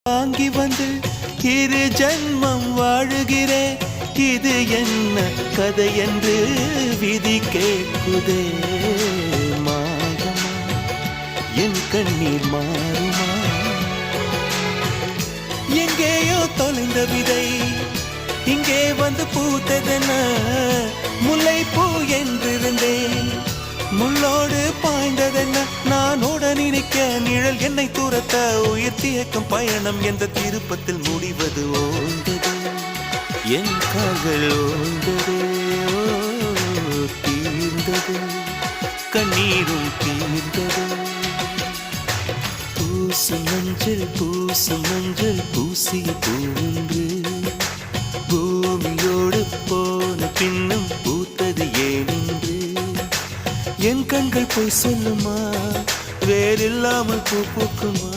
வாங்கி வந்து இரு ஜன்மம் வாழுகிறேன். இது என்ன கதை என்று விதி கேட்குதே. மாறுமா என் கண்ணீர் மாறுமா? எங்கேயோ தொலைந்த விதை இங்கே வந்து பூத்ததென முல்லை பூ என்றிருந்தேன். முள்ளோடு பாய்ந்ததென்ன நான் உடனே நிற்க நிழல் என்னை தூரத்த உயிர் தியக்கும் பயணம் என்ற திருப்பத்தில் முடிவது ஓய்ந்தது. என் கால்கள் ஓய்ந்தது, தீர்ந்தது, கண்ணீரும் தீர்ந்தது. பூசும் மஞ்சள் பூசும் மஞ்சள் பூசிய பூன்று பூமியோடு போன பின்னும் பூத்தது ஏனென்று என் கண்கள் போய் சொல்லுமா? வேறில்லாமல் பூ பூக்குமா?